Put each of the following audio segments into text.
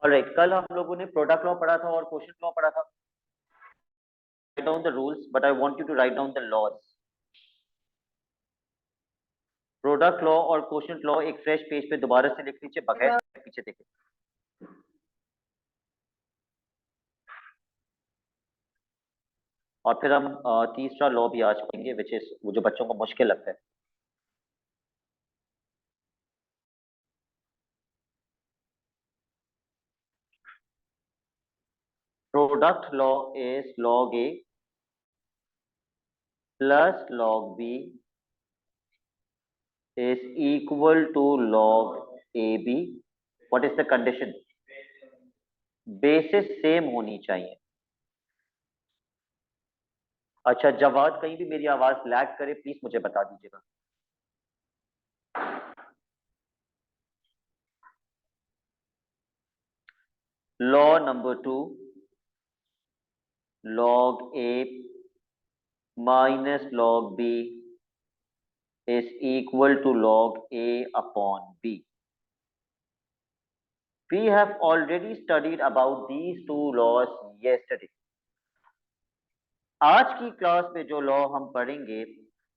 Alright, कल हम लोगों ने प्रोडक्ट लॉ पढ़ा था और क्वोशिएंट लॉ पढ़ा था. Write down the rules, but I want you to write down the laws. Product law और क्वोशिएंट लॉ एक फ्रेश पेज पे दोबारा से लिख लीजिए, बगैर पीछे देखे. और फिर हम तीसरा लॉ भी आज पढ़ेंगे, विच इज वो जो बच्चों को मुश्किल लगता है. Product law is log a plus log b is equal to log ab. What is the condition? Basis same होनी चाहिए. अच्छा जवाद, कहीं भी मेरी आवाज लैग करे प्लीज मुझे बता दीजिएगा. Law number 2, log a minus log b is equal to log a upon b. We have already studied about these two laws yesterday. आज की क्लास में जो लॉ हम पढ़ेंगे,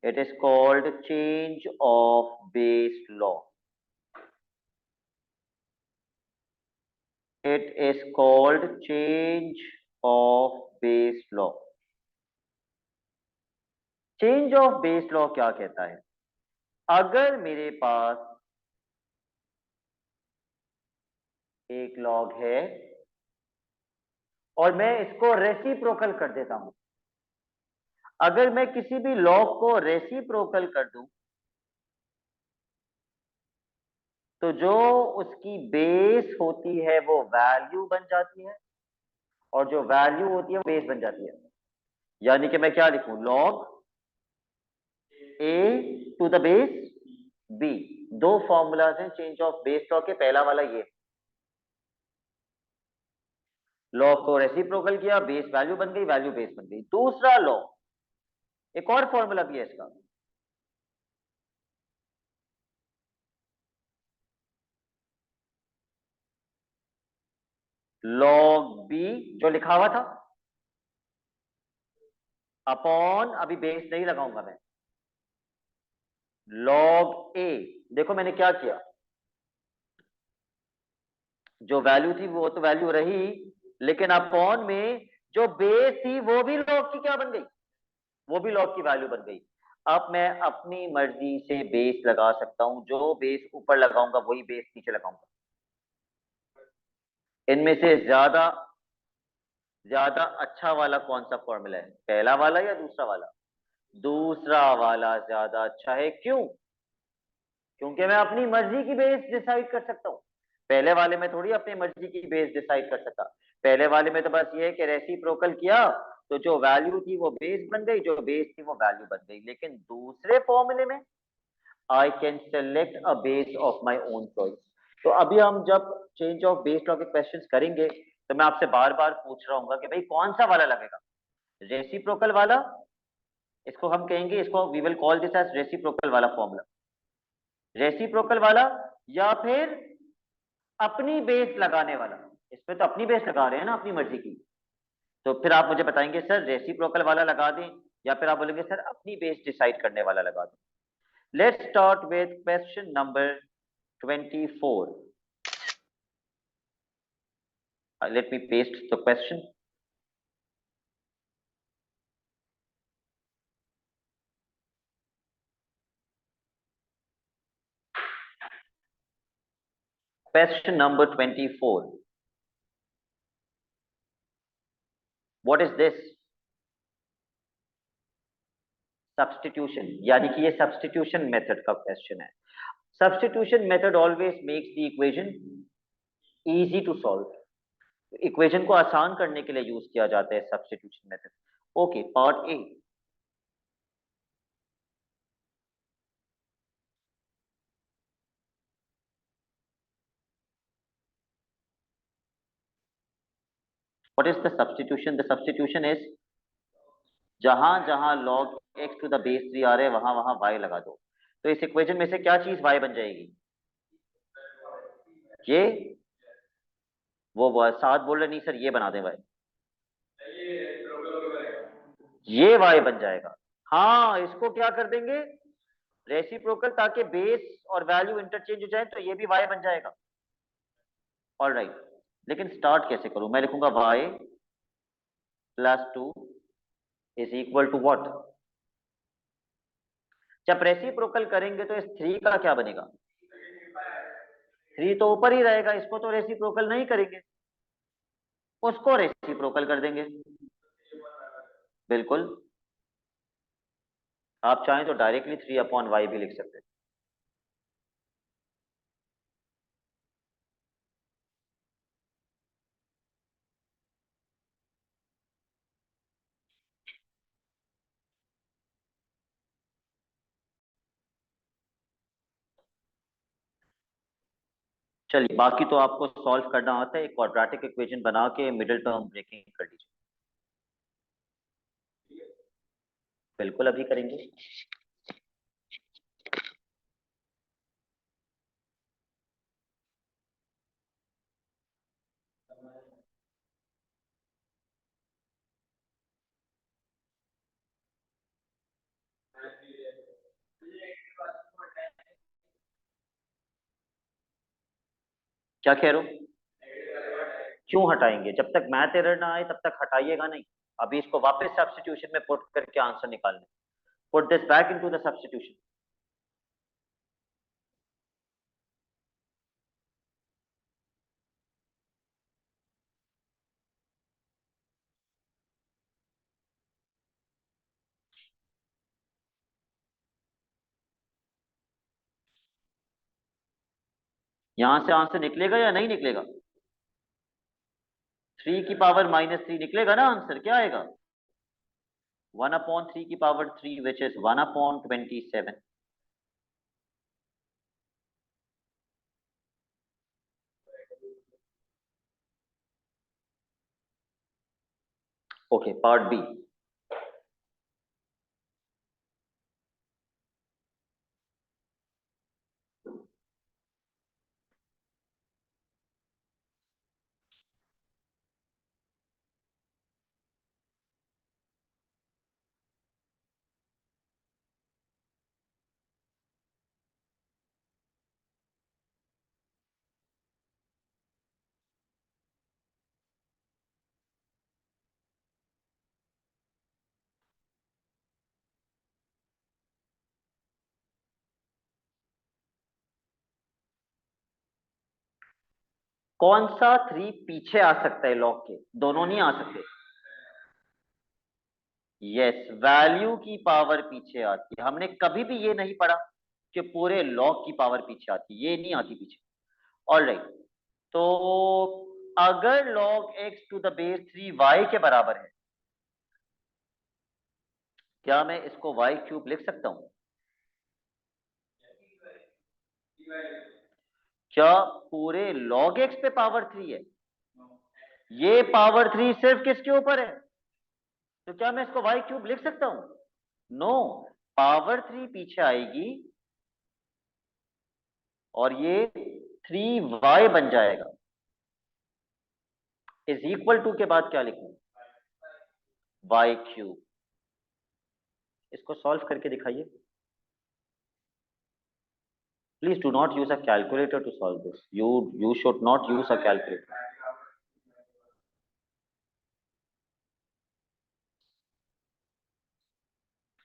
it is called change of base law. It is called change of base law. Change of base law क्या कहता है? अगर मेरे पास एक लॉग है और मैं इसको रेसिप्रोकल कर देता हूं. अगर मैं किसी भी लॉग को रेसिप्रोकल कर दूं तो जो उसकी बेस होती है वो वैल्यू बन जाती है, और जो वैल्यू होती है वो बेस बन जाती है. यानी कि मैं क्या लिखूं? Log a to the base b. दो फॉर्मूलाज हैं चेंज ऑफ बेस लॉ के. पहला वाला ये, लॉग को रेसिप्रोकल किया, बेस वैल्यू बन गई, वैल्यू बेस बन गई. दूसरा लॉ, एक और फॉर्मूला भी है इसका, लॉग बी जो लिखा हुआ था अपॉन, अभी बेस नहीं लगाऊंगा मैं, लॉग ए. देखो मैंने क्या किया, जो वैल्यू थी वो तो वैल्यू रही, लेकिन अपॉन में जो बेस थी वो भी लॉग की क्या बन गई? वो भी लॉग की वैल्यू बन गई. अब मैं अपनी मर्जी से बेस लगा सकता हूं. जो बेस ऊपर लगाऊंगा वही बेस नीचे लगाऊंगा. इनमें से ज्यादा ज्यादा अच्छा वाला कौन सा फॉर्मूला है? पहला वाला या दूसरा वाला? दूसरा वाला ज्यादा अच्छा है. क्यों? क्योंकि मैं अपनी मर्जी की बेस डिसाइड कर सकता हूँ. पहले वाले में थोड़ी अपनी मर्जी की बेस डिसाइड कर सकता. पहले वाले में तो बस ये है कि रेसिप्रोकल किया तो जो वैल्यू थी वो बेस बन गई, जो बेस थी वो वैल्यू बन गई. लेकिन दूसरे फॉर्मूले में I can select a base of my own choice. तो अभी हम जब चेंज ऑफ बेस लॉ के क्वेश्चंस करेंगे तो मैं आपसे बार बार पूछ रहा हूँ कि भाई कौन सा वाला लगेगा? रेसिप्रोकल वाला, इसको हम कहेंगे, इसको we will call this as reciprocal वाला फॉर्मूला. रेसिप्रोकल वाला या फिर अपनी बेस लगाने वाला. इसमें तो अपनी बेस लगा रहे हैं ना, अपनी मर्जी की. तो फिर आप मुझे बताएंगे सर रेसिप्रोकल वाला लगा दें, या फिर आप बोलेंगे सर अपनी बेस डिसाइड करने वाला लगा दें. Let's start with question number 24. Let me paste the question. Question number 24. What is this? Substitution. यानी कि ये substitution method का question है. Substitution method always makes the equation easy to solve. Equation को आसान करने के लिए यूज किया जाता है substitution method. Okay, part A. What is the substitution? The substitution is जहां जहां log x to the base 3 आ रहे हैं वहां वहां y लगा दो. तो इस इक्वेशन में से क्या चीज y बन जाएगी? ये वो साथ बोल रहे नहीं सर ये बना दे भाई, ये वाई बन जाएगा। हाँ इसको क्या कर देंगे रेसिप्रोकल, ताकि बेस और वैल्यू इंटरचेंज हो जाए, तो ये भी वाई बन जाएगा। ऑल राइट, लेकिन स्टार्ट कैसे करूं? मैं लिखूंगा y plus two is equal to what? जब रेसिप्रोकल करेंगे तो इस थ्री का क्या बनेगा? थ्री तो ऊपर ही रहेगा, इसको तो रेसिप्रोकल नहीं करेंगे, उसको रेसिप्रोकल कर देंगे। बिल्कुल, आप चाहें तो डायरेक्टली थ्री अपॉन वाई भी लिख सकते हैं। चलिए बाकी तो आपको सॉल्व करना आता है, एक क्वाड्रेटिक इक्वेशन बना के मिडिल टर्म ब्रेकिंग कर लीजिए। बिल्कुल अभी करेंगे। क्या कह रहे हो? क्यों हटाएंगे? जब तक मैथ एरर ना आए तब तक हटाइएगा नहीं। अभी इसको वापस सब्स्टिट्यूशन में पुट करके आंसर निकालने, put this back into the substitution. यहां से आंसर निकलेगा या नहीं निकलेगा? थ्री की पावर माइनस थ्री निकलेगा ना आंसर, क्या आएगा? वन अपॉन थ्री की power three which is one upon 27। Okay, part B. कौन सा थ्री पीछे आ सकता है लॉग के? दोनों नहीं आ सकते। यस, वैल्यू की पावर पीछे आती है। हमने कभी भी ये नहीं पढ़ा कि पूरे लॉग की पावर पीछे आती है, ये नहीं आती पीछे। ऑल राइट, तो अगर log x to the base three y के बराबर है, क्या मैं इसको वाई क्यूब लिख सकता हूं? क्या पूरे log x पे पावर थ्री है? ये पावर थ्री सिर्फ किसके ऊपर है? तो क्या मैं इसको वाई क्यूब लिख सकता हूं? नो, पावर थ्री पीछे आएगी और ये थ्री वाई बन जाएगा। इज इक्वल टू के बाद क्या लिखूं? Y cube. इसको सॉल्व करके दिखाइए। Please do not use a calculator to solve this. You should not use a calculator.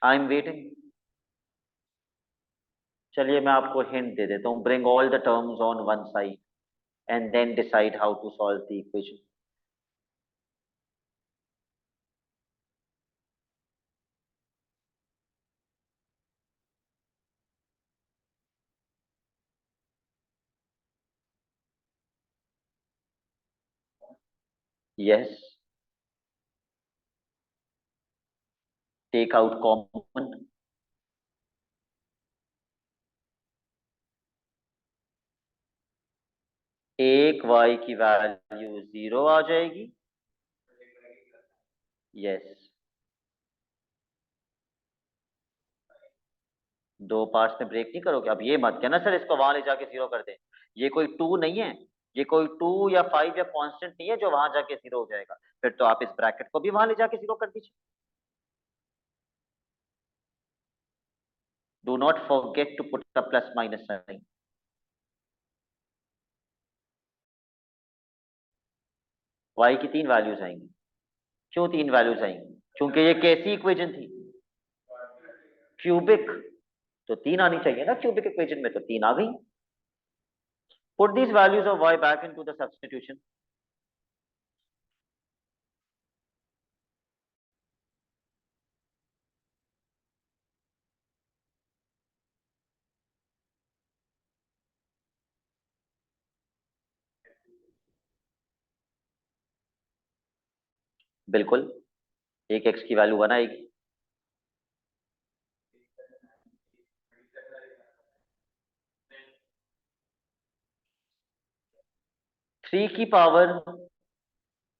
I am waiting. चलिए मैं आपको हिंट दे देता हूँ। Bring all the terms on one side and then decide how to solve the equation. Yes. Take out common. एक y की value zero आ जाएगी। Yes, दो parts में ब्रेक नहीं करोगे? अब ये मत कहना सर इसको वहां ले जाके जीरो कर दें, ये कोई टू नहीं है। ये कोई 2 या 5 या कांस्टेंट नहीं है जो वहां जाके 0 हो जाएगा। फिर तो आप इस ब्रैकेट को भी वहां ले जाके 0 कर दीजिए। Do not forget to put the plus minus sign. y की 3 वैल्यूज आएंगी। क्यों 3 वैल्यूज आएंगी? क्योंकि ये कैसी इक्वेशन थी? क्यूबिक। तो 3 आनी चाहिए ना क्यूबिक इक्वेशन में, तो 3 आ गई। Put these values of y back into the substitution. बिल्कुल, एक x की वैल्यू 1 आएगी। थ्री की power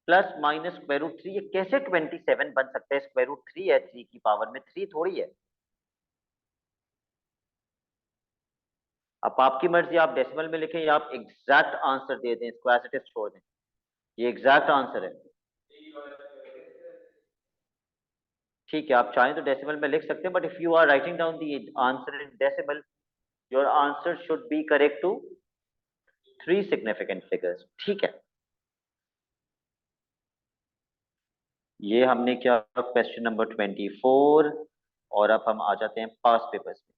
plus minus square root 3, ये कैसे 27 बन सकता है? स्क्वायर रूट 3 है 3 की पावर में, 3 थोड़ी है। अब आपकी मर्जी, आप डेसिमल में लिखें या आप एग्जैक्ट आंसर दे दें, इसको एज इट इज छोड़ दें। ये एग्जैक्ट आंसर है। ठीक है, आप चाहें तो डेसिमल में लिख सकते हैं, but if you are writing down the answer in decimal, your answer should be correct to 3 significant figures. ठीक है, ये हमने क्या, क्वेश्चन नंबर 24। और अब हम आ जाते हैं पास्ट पेपर्स में।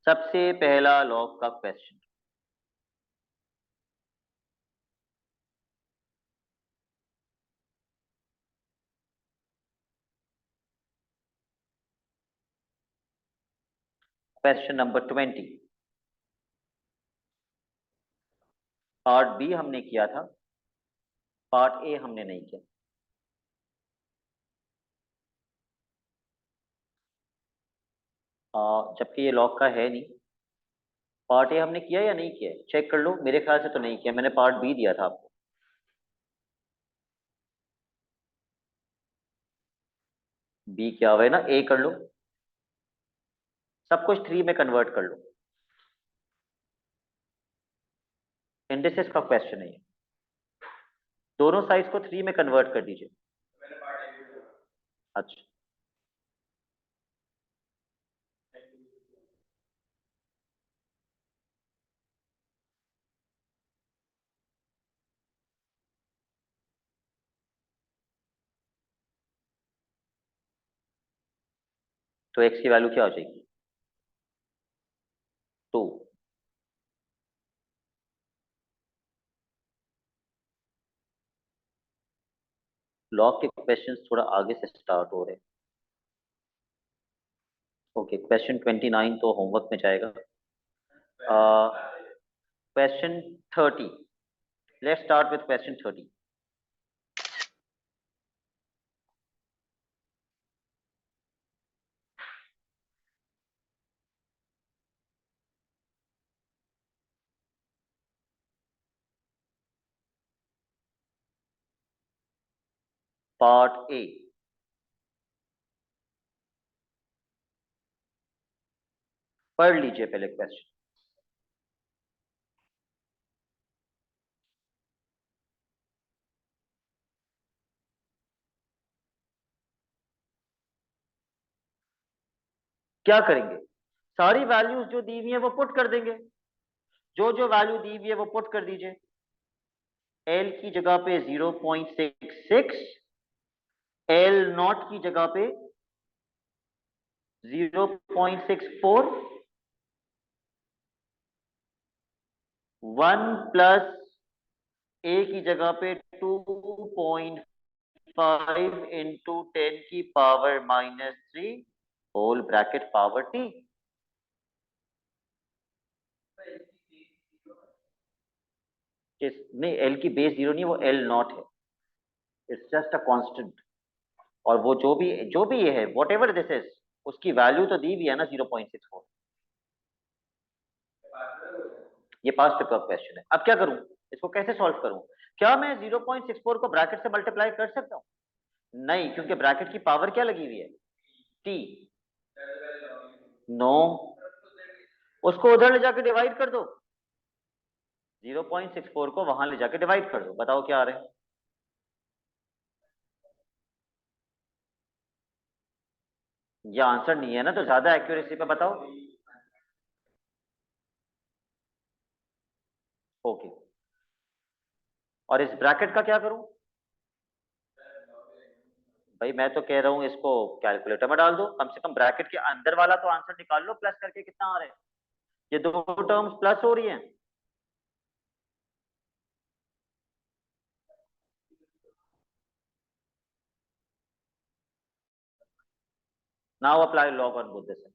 सबसे पहला लॉग का question. Question number 20। Part B हमने किया था, पार्ट ए हमने नहीं किया। जबकि ये लॉग का है नहीं। पार्ट ए हमने किया या नहीं किया? चेक कर लो, मेरे ख्याल से तो नहीं किया, मैंने पार्ट बी दिया था आपको। बी क्या हुआ है ना, ए कर लो। सब कुछ 3 में कन्वर्ट कर लो। इंडिसेस का क्वेश्चन है ये। दोनों साइड्स को 3 में कन्वर्ट कर दीजिए। अच्छा, तो एक्स की वैल्यू क्या हो जाएगी? 2। लॉग के क्वेश्चंस थोड़ा आगे से स्टार्ट हो रहे हैं। ओके, क्वेश्चन 29 तो होमवर्क में जाएगा। Question 30। Let's start with question 30। Part A. पढ़ लीजिए पहले क्वेश्चन। क्या करेंगे? सारी वैल्यूज जो दी हुई है वो पुट कर देंगे। जो जो वैल्यू दी हुई है वो पुट कर दीजिए। एल की जगह पे 0.66, एल नॉट की जगह पे 0.64, 1 प्लस ए की जगह पे 2.5 इंटू 10 की power -3 whole bracket power t. नहीं, एल की बेस 0 नहीं, वो एल नॉट है। It's just a constant. और वो जो भी ये है, वॉट एवर दिस इज, उसकी वैल्यू तो दी हुई है ना 0.64। ये पास्ट पेपर क्वेश्चन है। अब क्या करूं, इसको कैसे सॉल्व करूं? क्या मैं 0.64 को ब्रैकेट से मल्टीप्लाई कर सकता हूं? नहीं, क्योंकि ब्रैकेट की पावर क्या लगी हुई है? टी। नो, उसको उधर ले जाके डिवाइड कर दो, 0.64 को वहां ले जाके डिवाइड कर दो, बताओ क्या आ रहा है। ये आंसर नहीं है ना, तो ज्यादा एक्यूरेसी पे बताओ। ओके, और इस ब्रैकेट का क्या करूं? भाई मैं तो कह रहा हूं इसको कैलकुलेटर में डाल दो, कम से कम ब्रैकेट के अंदर वाला तो आंसर निकाल लो, प्लस करके कितना आ रहा है। ये दो टर्म्स प्लस हो रही हैं। Now apply log on both the sides.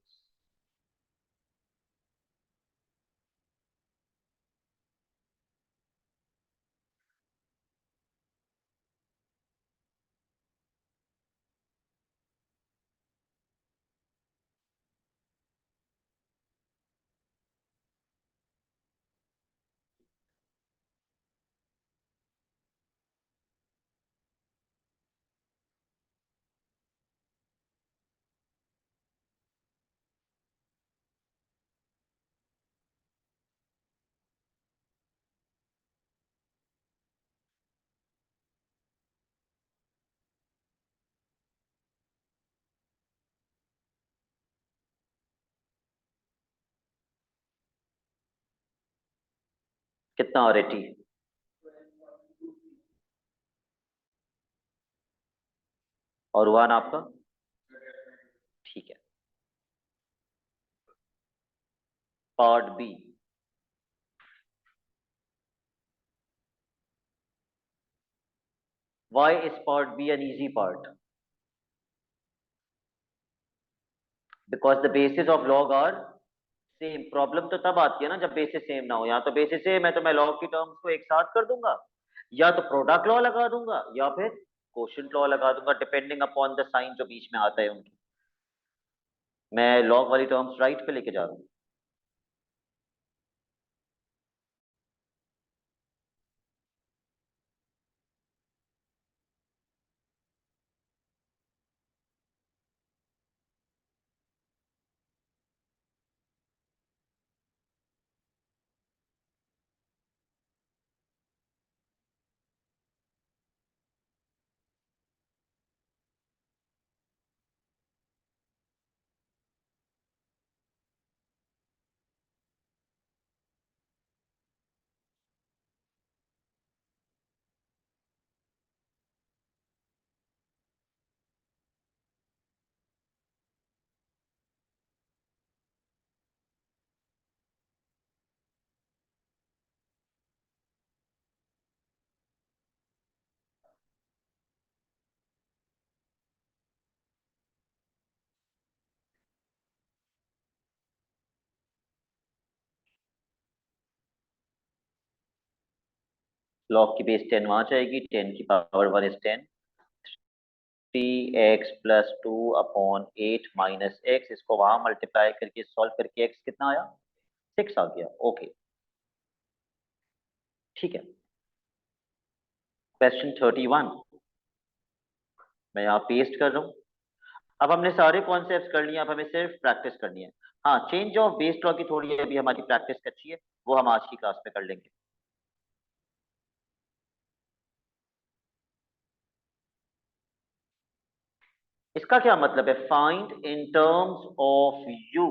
कितना और 80? और हुआ ना आपका? ठीक है। Part B. Why is part B an easy part? Because the basis of log are same. Problem तो तब आती है ना जब बेसिस सेम ना हो। यहाँ तो बेसिस सेम है तो मैं लॉग की टर्म्स को एक साथ कर दूंगा, या तो प्रोडक्ट लॉ लगा दूंगा या फिर कोशेंट लॉ लगा दूंगा, डिपेंडिंग अपॉन द साइन जो बीच में आता है उनकी। मैं लॉग वाली टर्म्स राइट पे लेके जा रहा हूँ। लॉग की बेस 10 वहां जाएगी, 10 की power 1 is 10। 3x+2 upon 8 minus x, इसको वहां मल्टीप्लाई करके सॉल्व करके एक्स कितना आया? 6 आ गया। ओके, ठीक है। क्वेश्चन 31 मैं यहाँ पेस्ट कर रहा हूँ। अब हमने सारे कॉन्सेप्ट्स कर लिए, अब हमें सिर्फ प्रैक्टिस करनी है। हाँ, चेंज ऑफ बेस लॉ की थोड़ी अभी हमारी प्रैक्टिस कच्ची है, वो हम आज की क्लास में कर लेंगे। इसका क्या मतलब है? Find in terms of u.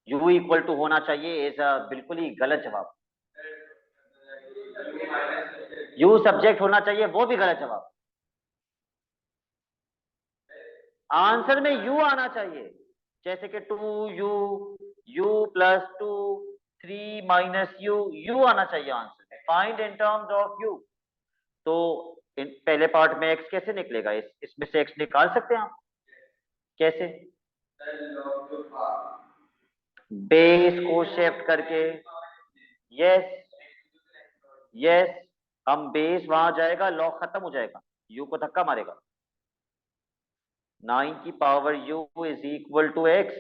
U equal to होना चाहिए इज बिल्कुल ही गलत जवाब। यू सब्जेक्ट होना चाहिए, वो भी गलत जवाब। आंसर में यू आना चाहिए, जैसे कि 2u, u+2, 3 - यू आना चाहिए आंसर में। Find in terms of you. तो पहले पार्ट में एक्स कैसे निकलेगा? इसमें से एक्स निकाल सकते हैं आप। कैसे? बेस को शिफ्ट करके। Yes, yes. हम बेस वहां जाएगा, लॉग खत्म हो जाएगा, यू को धक्का मारेगा। 9 की power u is equal to x.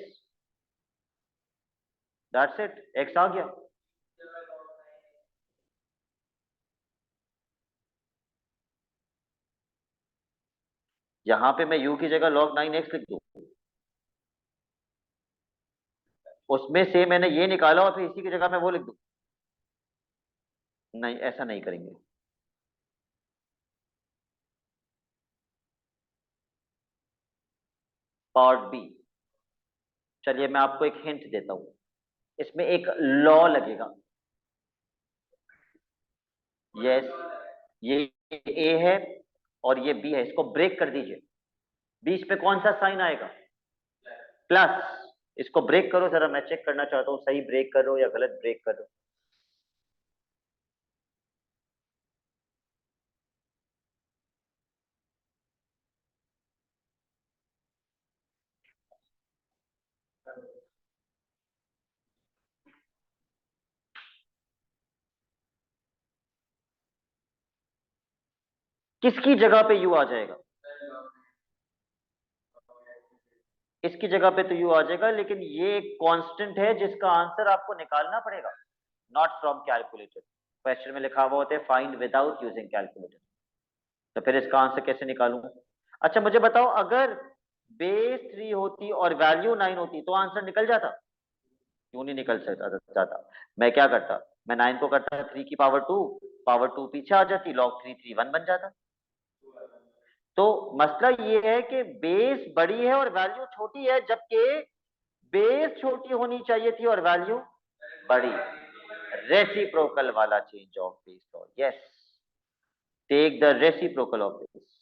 That's it, x आ गया। यहां पे मैं u की जगह log 9x लिख दूं। उसमें से मैंने ये निकाला और फिर इसी की जगह मैं वो लिख दूं? नहीं, ऐसा नहीं करेंगे। पार्ट बी, चलिए मैं आपको एक हिंट देता हूं। इसमें एक लॉ लगेगा। यस, ये ए है और ये बी है, इसको ब्रेक कर दीजिए। बीच पे कौन सा साइन आएगा? प्लस। इसको ब्रेक करो जरा, मैं चेक करना चाहता हूँ सही ब्रेक कर रहे हो या गलत ब्रेक कर रहे हो। किसकी जगह पे यू आ जाएगा? इसकी जगह पे तो यू आ जाएगा, लेकिन ये एक कांस्टेंट है जिसका आंसर आपको निकालना पड़ेगा, नॉट फ्रॉम कैलकुलेटर। क्वेश्चन में लिखा हुआ होता है फाइंड विदाउट यूजिंग कैलकुलेटर। तो फिर इसका आंसर कैसे निकालूं? अच्छा मुझे बताओ, अगर बेस 3 होती और वैल्यू 9 होती तो आंसर निकल जाता? क्यों नहीं निकल सकता जाता? मैं क्या करता, मैं 9 को करता 3 की पावर 2 पीछे आ जाती, लॉग 3 3 1 बन जाता। तो मसला ये है कि बेस बड़ी है और वैल्यू छोटी है, जबकि बेस छोटी होनी चाहिए थी और वैल्यू बड़ी। रेसिप्रोकल वाला change of base law, yes, take the reciprocal of base.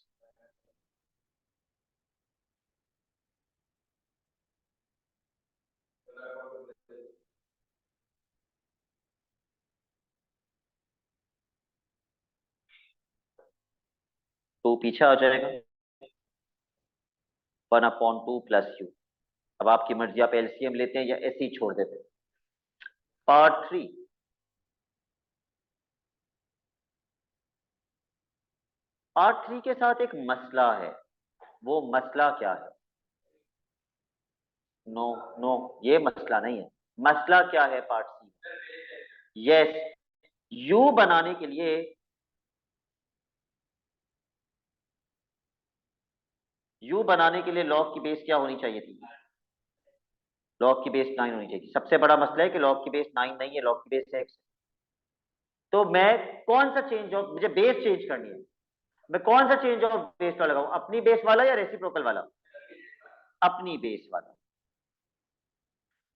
Two पीछे आ जाएगा, 1/2 प्लस यू। अब आपकी मर्जी, आप एलसीएम लेते हैं या ऐसे ही छोड़ देते हैं। पार्ट 3, पार्ट 3 के साथ एक मसला है। वो मसला क्या है? नो, नो, ये मसला नहीं है। मसला क्या है पार्ट 3? यस, यू बनाने के लिए, यू बनाने के लिए लॉग की बेस क्या होनी चाहिए थी? लॉग की बेस 9 होनी चाहिए। सबसे बड़ा मसला है कि लॉग की बेस 9 नहीं है, लॉग की बेस x। तो मैं कौन सा चेंज ऑफ, मुझे बेस चेंज करनी है, मैं कौन सा चेंज ऑफ बेस का लगाऊं? अपनी बेस वाला या रेसिप्रोकल वाला? अपनी बेस वाला।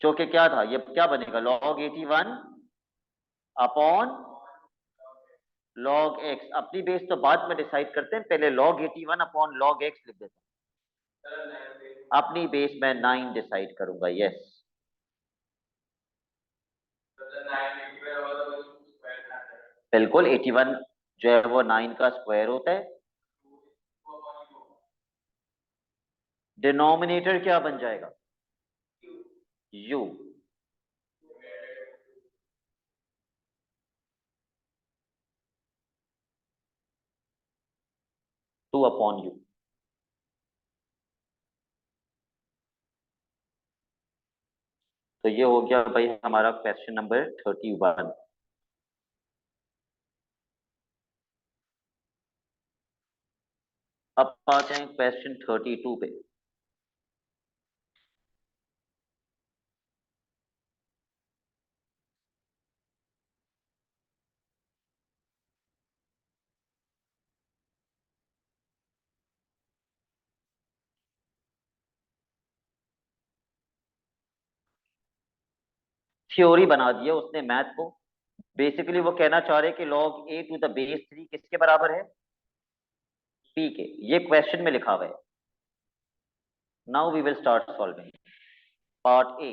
जो कि क्या था, ये क्या बनेगा, log 81 अपॉन log x। अपनी बेस तो बाद में डिसाइड करते हैं, पहले log 81 अपॉन log x लिख देते हैं। अपनी बेस में 9 डिसाइड करूंगा, यस। बिल्कुल, 81 जो है वो 9 का स्क्वायर होता है। डिनोमिनेटर क्या बन जाएगा? u। 2/u। तो ये हो गया भाई हमारा क्वेश्चन नंबर 31। अब आते हैं क्वेश्चन 32 पे। थ्योरी बना दिया उसने मैथ को। बेसिकली वो कहना चाह रहे हैं कि log a to the base 3 किसके बराबर है? p के। ये क्वेश्चन में लिखा हुआ है। Now we will start solving. Part A,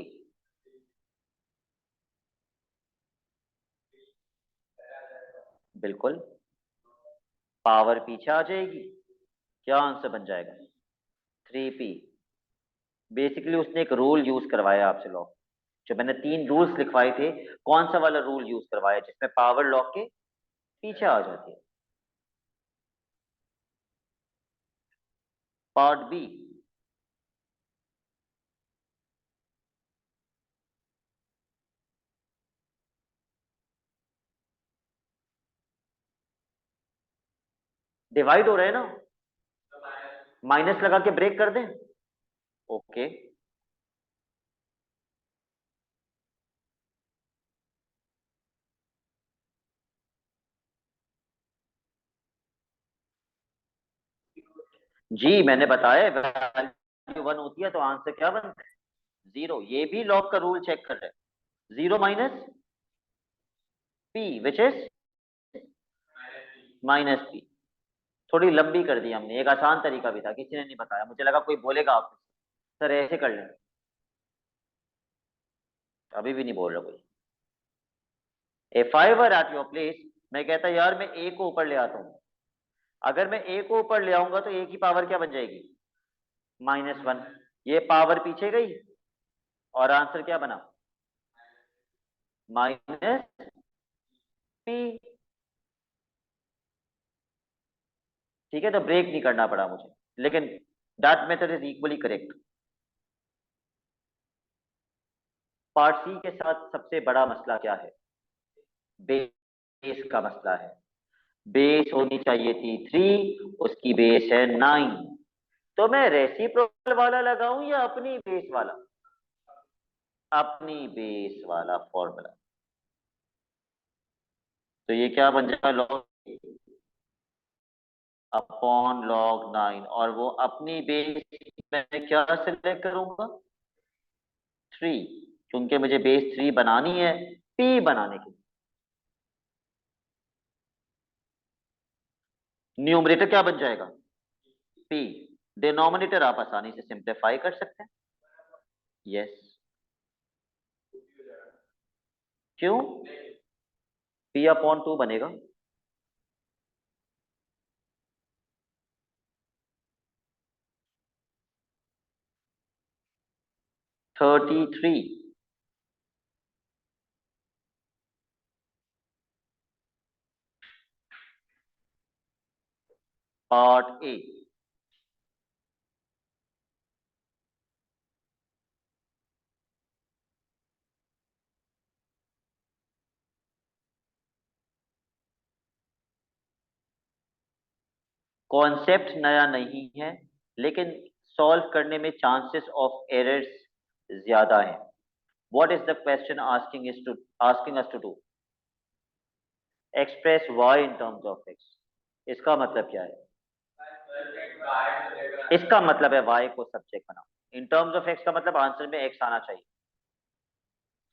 बिल्कुल, पावर पीछे आ जाएगी, क्या आंसर बन जाएगा? 3p। बेसिकली उसने एक रूल यूज करवाया आपसे, लॉग, जो मैंने 3 रूल्स लिखवाए थे, कौन सा वाला रूल यूज करवाया जिसमें पावर लॉग के पीछे आ जाती है? पार्ट बी, डिवाइड हो रहा है ना, माइनस लगा के ब्रेक कर दें। ओके, जी मैंने बताया वैल्यू 1 होती है तो आंसर क्या बनता है? 0। ये भी लॉग का रूल चेक कर रहे हैं। 0 minus P which is -p। थोड़ी लंबी कर दी हमने, एक आसान तरीका भी था, किसी ने नहीं बताया, मुझे लगा कोई बोलेगा आपसे सर ऐसे कर लें। अभी भी नहीं बोल रहा कोई। If I were at your place, मैं कहता यार मैं ए को ऊपर ले आता हूं। अगर मैं ए को ऊपर ले आऊंगा तो ए की पावर क्या बन जाएगी? -1। ये पावर पीछे गई और आंसर क्या बना? -p। ठीक है, तो ब्रेक नहीं करना पड़ा मुझे, लेकिन that method is equally correct. Part C के साथ सबसे बड़ा मसला क्या है? बेस का मसला है। बेस होनी चाहिए थी 3, उसकी बेस है 9। तो मैं रेसिप्रोकल वाला लगाऊं या अपनी बेस वाला? अपनी बेस वाला फॉर्मूला। तो ये क्या बन जाएगा? लॉग अपॉन लॉग 9, और वो अपनी बेस में क्या सिलेक्ट करूंगा? 3, क्योंकि मुझे बेस 3 बनानी है पी बनाने के लिए। न्यूमरेटर क्या बन जाएगा? पी। डिनोमिनेटर आप आसानी से सिंप्लीफाई कर सकते हैं। यस। क्यों? पी अपॉन 2 बनेगा। 33। Part A. कॉन्सेप्ट नया नहीं है, लेकिन सॉल्व करने में चांसेस ऑफ एरर्स ज्यादा है। What is the question asking us to do? Express y in terms of x. इसका मतलब क्या है? इसका मतलब है वाई को सब्जेक्ट बनाओ। इन टर्म्स ऑफ एक्स का मतलब आंसर में एक्स आना चाहिए।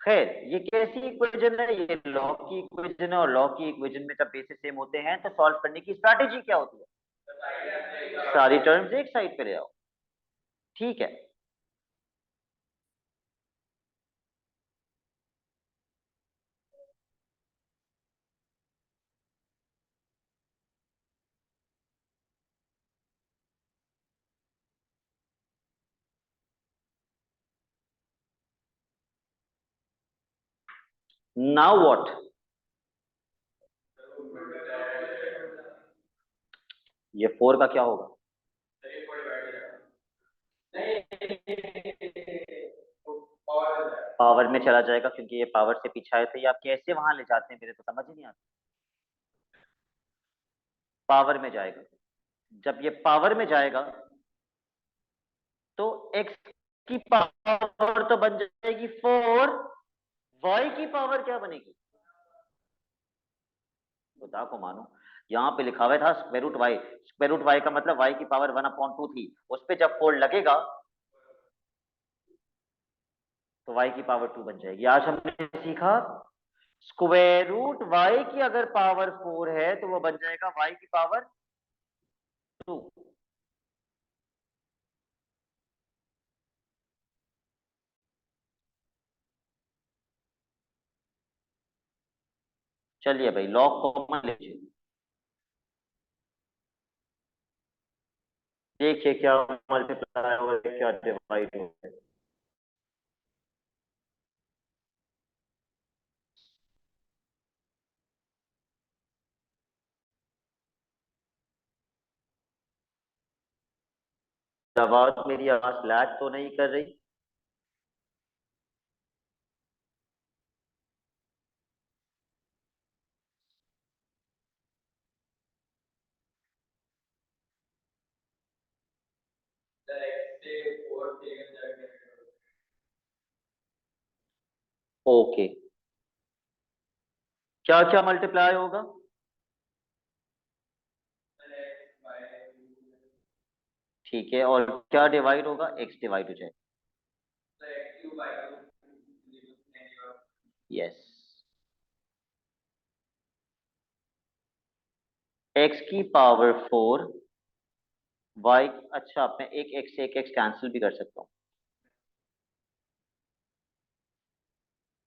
खैर, ये कैसी इक्वेशन है? ये लॉ की इक्वेशन है, और लॉ की इक्वेशन में जब बेसिस सेम होते हैं तो सॉल्व करने की स्ट्रैटेजी क्या होती है? सारी टर्म्स एक साइड पे ले आओ। ठीक है। Now what? ये 4 का क्या होगा? पावर में चला जाएगा, क्योंकि ये पावर से पीछे आए थे। ये आप कैसे वहां ले जाते हैं, मेरे तो समझ ही नहीं आता। पावर में जाएगा। जब ये पावर में जाएगा तो x की पावर तो बन जाएगी 4, y की पावर क्या बनेगी? खुदा को मानो, यहाँ पे लिखा हुआ था square root y. Square root y का मतलब y की पावर 1/2 थी, उस पे जब 4 लगेगा तो y की पावर 2 बन जाएगी। आज हमने सीखा स्क्वायर रूट y की अगर पावर 4 है तो वो बन जाएगा y की पावर 2। चलिए भाई, लॉग कॉमन लीजिए। देखिए क्या मल्टीप्लाई और क्या डिवाइड हो है। आवाज, मेरी आवाज लैग तो नहीं कर रही? ओके। क्या क्या मल्टीप्लाई होगा? ठीक है, और क्या डिवाइड होगा? एक्स डिवाइड हो जाएगा। यस। एक्स की पावर 4, वाई, अच्छा मैं एक एक्स से एक एक्स कैंसिल भी कर सकता हूँ।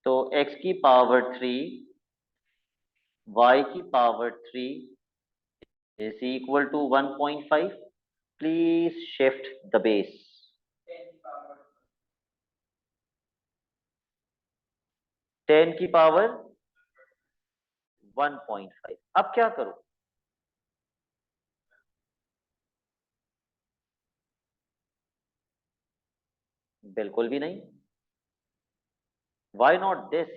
तो एक्स की पावर 3, वाई की power 3 is equal to 1.5. Please shift the base. 10 की पावर 1.5। अब क्या करूं? बिल्कुल भी नहीं। Why not this?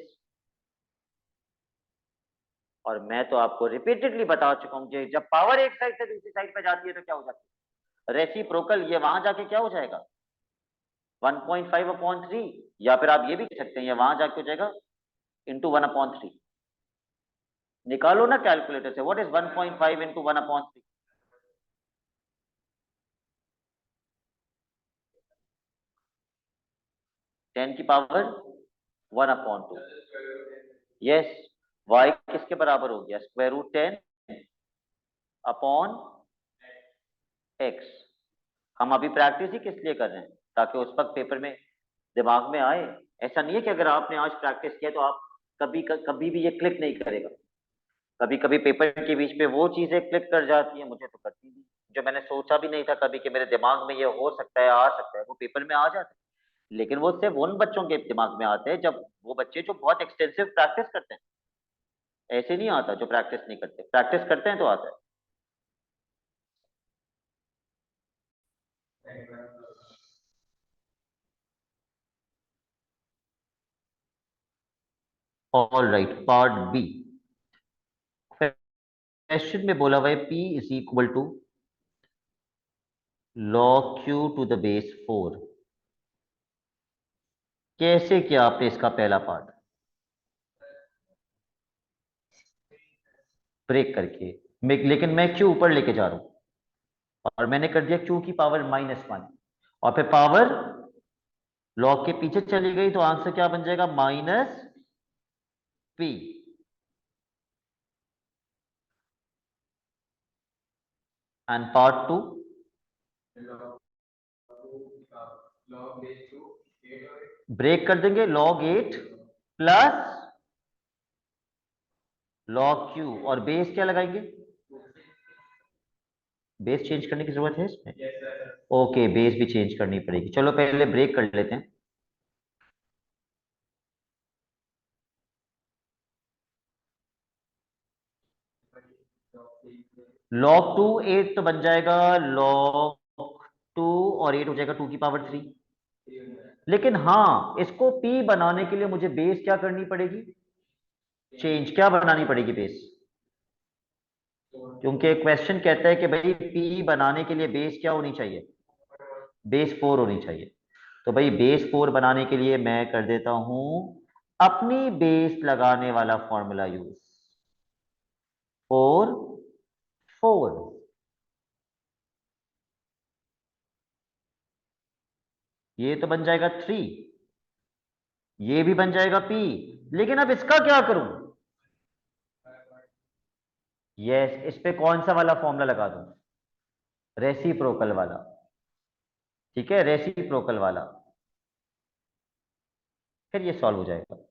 और मैं तो आपको रिपीटेडली बता चुका हूं कि जब पावर एक साइड से दूसरी साइड पे जाती है तो क्या हो जाती है? रेसिप्रोकल। ये वहां जाके क्या हो जाएगा? 1.5/3। या फिर आप ये भी कह सकते हैं ये वहां जाके हो जाएगा इंटू 1/3। निकालो ना कैलकुलेटर से, व्हाट इज 1.5 इंटू 1/3? 10 की पावर 1/2। यस। वाई किसके बराबर हो गया? Square root 10 upon x. हम अभी प्रैक्टिस ही किस लिए कर रहे हैं? ताकि उस वक्त पेपर में दिमाग में आए। ऐसा नहीं है कि अगर आपने आज प्रैक्टिस किया तो आप कभी भी ये क्लिक नहीं करेगा। कभी कभी पेपर के बीच में वो चीजें क्लिक कर जाती है, मुझे तो करती नहीं। जो मैंने सोचा भी नहीं था कभी कि मेरे दिमाग में ये हो सकता है, आ सकता है, वो पेपर में आ जाता है। लेकिन वो सिर्फ उन बच्चों के दिमाग में आते हैं जब वो बच्चे जो बहुत एक्सटेंसिव प्रैक्टिस करते हैं। ऐसे नहीं आता जो प्रैक्टिस नहीं करते, प्रैक्टिस करते हैं तो आता है। All right, part B. Question में बोला हुआ है P is equal to log Q to the base 4। कैसे किया आपने इसका पहला पार्ट? ब्रेक करके। लेकिन मैं Q ऊपर लेके जा रहा हूं और मैंने कर दिया Q की पावर -1 और फिर पावर log के पीछे चली गई तो आंसर क्या बन जाएगा? -P। And part two, break कर देंगे log 8 प्लस log Q और बेस क्या लगाएंगे? बेस चेंज करने की जरूरत है इसमें? ओके, बेस भी चेंज करनी पड़ेगी। चलो पहले ब्रेक कर लेते हैं। log 2 8 तो बन जाएगा log 2 और 8 हो जाएगा 2 की पावर 3। लेकिन हाँ, इसको P बनाने के लिए मुझे बेस क्या करनी पड़ेगी? चेंज। क्या बनानी पड़ेगी बेस? क्योंकि क्वेश्चन कहता है कि भाई P बनाने के लिए बेस क्या होनी चाहिए? बेस 4 होनी चाहिए। तो भाई बेस 4 बनाने के लिए मैं कर देता हूं अपनी बेस लगाने वाला फॉर्मूला यूज। 4 4। ये तो बन जाएगा 3, ये भी बन जाएगा P। लेकिन अब इसका क्या करूं? यस, इस पे कौन सा वाला फॉर्मूला लगा दूं? रेसिप्रोकल वाला। ठीक है, रेसिप्रोकल वाला। फिर ये सॉल्व हो जाएगा।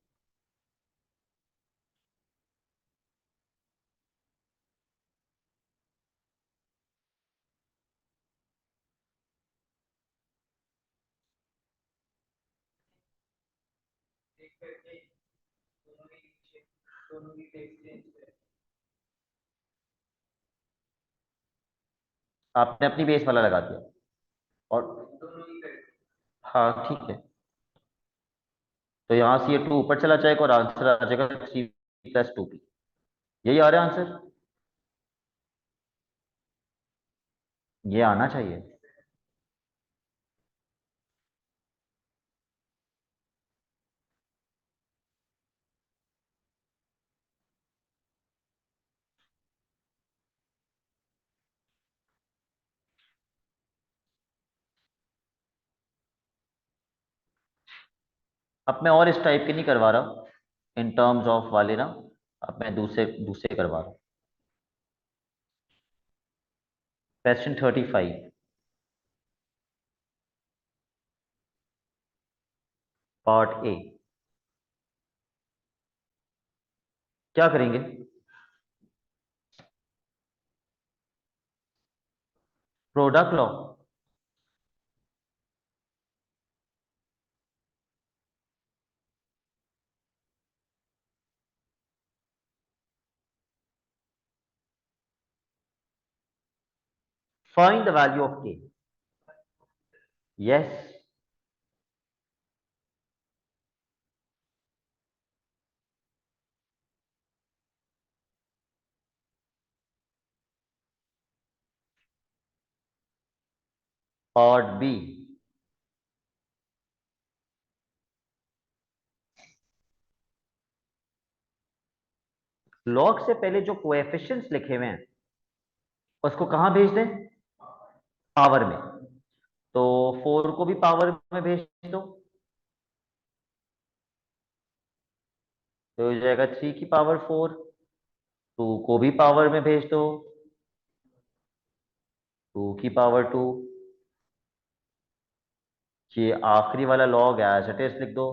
आपने अपनी बेस वाला लगा दिया और हाँ ठीक है। तो यहां से ये 2 ऊपर चला जाएगा और आंसर आ जाएगा 3 + 2P। यही आ रहा है आंसर। ये आना चाहिए। अब मैं और इस टाइप के नहीं करवा रहा इन टर्म्स ऑफ वाले ना, अब मैं दूसरे दूसरे करवा रहा हूं। Question 35, part A. क्या करेंगे? Product law. Find the value of k. Yes. Part B. Log से पहले जो कोएफिशिएंट्स लिखे हुए हैं उसको कहां भेज दें? पावर में। तो 4 को भी पावर में भेज दो, तो हो जाएगा 3 की पावर 4। 2 को भी पावर में भेज दो, 2 की पावर 2। ये आखिरी वाला लॉग एज इट इज लिख दो।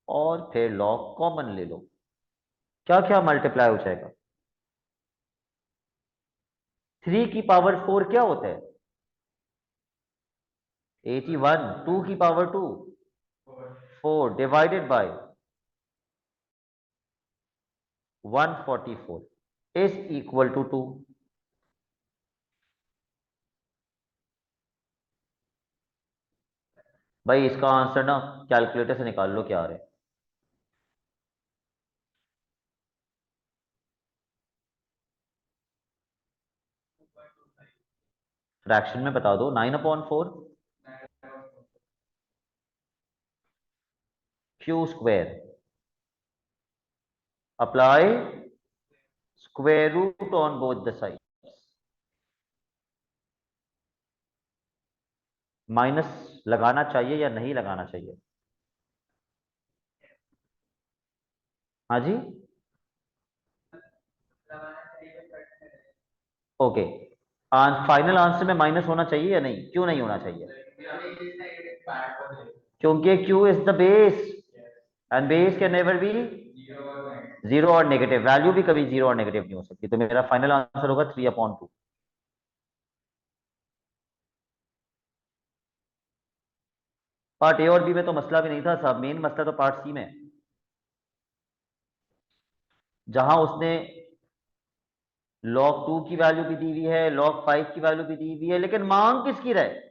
और फिर लॉग कॉमन ले लो। क्या क्या मल्टीप्लाई हो जाएगा? 3 की पावर 4 क्या होता है? 81। 2 की पावर 2 4 divided by 144 is equal to 2। भाई इसका आंसर ना कैलकुलेटर से निकाल लो क्या आ रहा है। फ्रैक्शन में बता दो। 9/4 Q² apply square root on both the side. Minus लगाना चाहिए या नहीं लगाना चाहिए? हाँ जी। ओके। फाइनल आंसर में माइनस होना चाहिए या नहीं? क्यों नहीं होना चाहिए? क्योंकि Q is the base and base can never be zero और नेगेटिव। वैल्यू भी कभी जीरो और नेगेटिव नहीं हो सकती। तो मेरा फाइनल आंसर होगा 3/2। पार्ट ए और बी में तो मसला भी नहीं था साहब, मेन मसला तो पार्ट सी में है, जहां उसने log 2 की वैल्यू भी दी हुई है, log 5 की वैल्यू भी दी हुई है, लेकिन मांग किसकी रहे?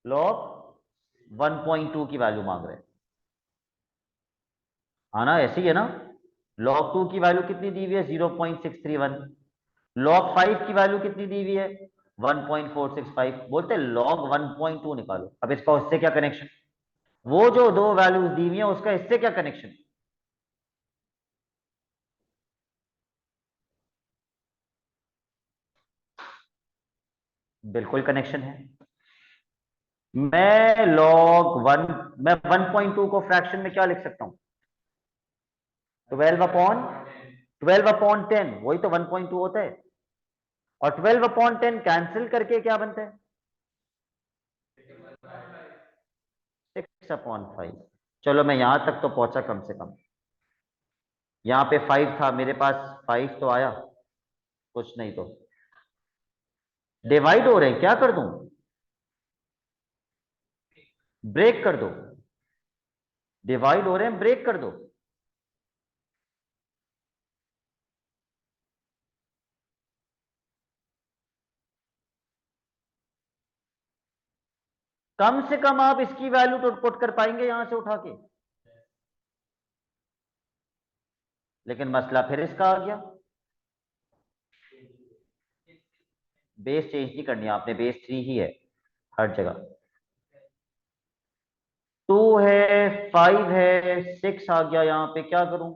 log 1.2 की वैल्यू मांग रहे हैं। हाँ ना, ऐसे ही है ना। log 2 की वैल्यू कितनी दी हुई है? 0.631। log 5 की वैल्यू कितनी दी हुई है? 1.465। बोलते log 1.2 निकालो। अब इसका उससे क्या कनेक्शन? वो जो दो वैल्यूज दी हुई है उसका इससे क्या कनेक्शन? बिल्कुल कनेक्शन है। मैं 1.2 को फ्रैक्शन में क्या लिख सकता हूं? 12/10। वही तो 1.2 होता है। और 12/10 कैंसिल करके क्या बनता है? 6/5। चलो मैं यहां तक तो पहुंचा कम से कम। यहां पे 5 था मेरे पास, 5 तो आया, कुछ नहीं तो डिवाइड हो रहे हैं। क्या कर दूं? ब्रेक कर दो। डिवाइड हो रहे हैं, ब्रेक कर दो। कम से कम आप इसकी वैल्यू तो पुट कर पाएंगे यहां से उठा के। लेकिन मसला फिर इसका आ गया। बेस चेंज नहीं करनी आपने, बेस 3 ही है हर जगह। 2 है, 5 है, 6 आ गया यहां पे। क्या करूं?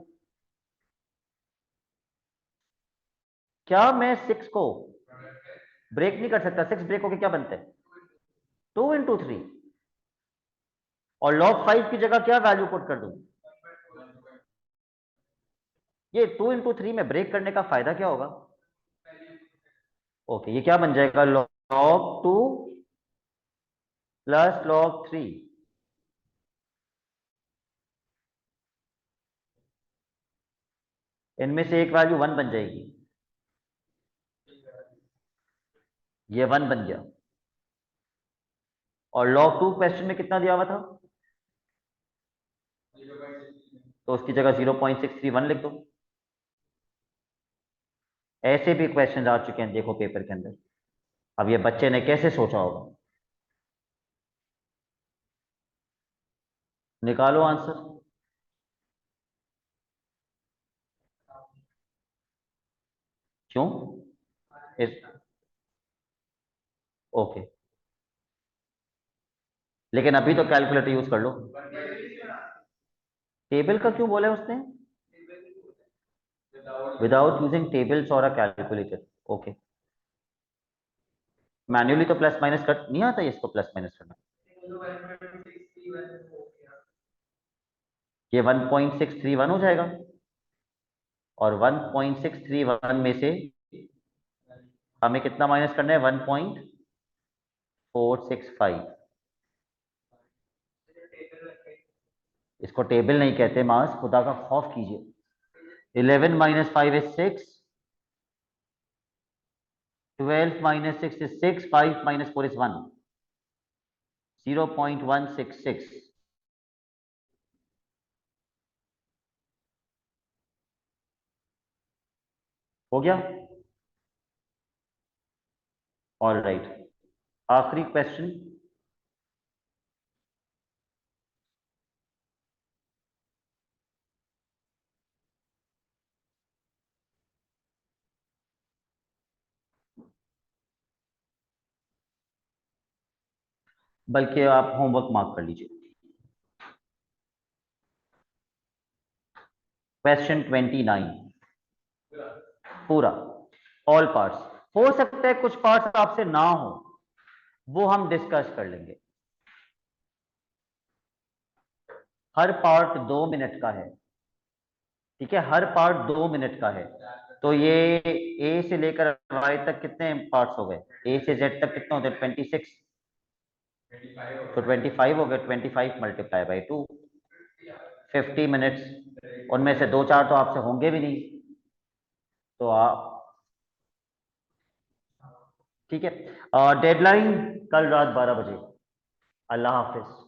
क्या मैं 6 को ब्रेक नहीं कर सकता, 6 ब्रेक होके क्या बनता है? 2 into 3। और log 5 की जगह क्या वैल्यू पुट कर दूं? ये 2 into 3 में ब्रेक करने का फायदा क्या होगा? ओके, ये क्या बन जाएगा? log 2 plus log 3। इनमें से एक वैल्यू 1 बन जाएगी, ये 1 बन गया। और log 2 क्वेश्चन में कितना दिया हुआ था? तो उसकी जगह 0.631 लिख दो। ऐसे भी क्वेश्चन आ चुके हैं देखो पेपर के अंदर। अब ये बच्चे ने कैसे सोचा होगा? निकालो आंसर। क्यों? इस ओके, लेकिन अभी तो कैलकुलेटर यूज कर लो। टेबल का क्यों बोला उसने? विदाउट यूजिंग टेबल्स और अ कैलकुलेटर। ओके, मैन्युअली तो प्लस माइनस कट नहीं आता है, इसको प्लस माइनस करना। ये 1.631 हो जाएगा, और 1.631 में से हमें कितना माइनस करना है? 1.465। इसको टेबल नहीं कहते मास, खुदा का खौफ कीजिए। 11 - 5 is 6, 12 - 6 is 6, 5 - 4 is 1, 0.166 हो गया। ऑल राइट, आखिरी क्वेश्चन। बल्कि आप होमवर्क मार्क कर लीजिए। क्वेश्चन 29 पूरा, ऑल पार्ट्स। हो सकता है कुछ पार्ट्स आपसे ना हो, वो हम डिस्कस कर लेंगे। हर पार्ट 2 मिनट का है, ठीक है? हर पार्ट 2 मिनट का है। तो ये ए से लेकर वाई तक कितने पार्ट्स हो गए? ए से जेड तक कितने होते हैं? 26। तो 25 हो गए, 25 × 2, 50 मिनट्स। उनमें से 2-4 तो आपसे होंगे भी नहीं, तो आप, ठीक है। डेडलाइन कल रात 12 बजे। अल्लाह हाफिज।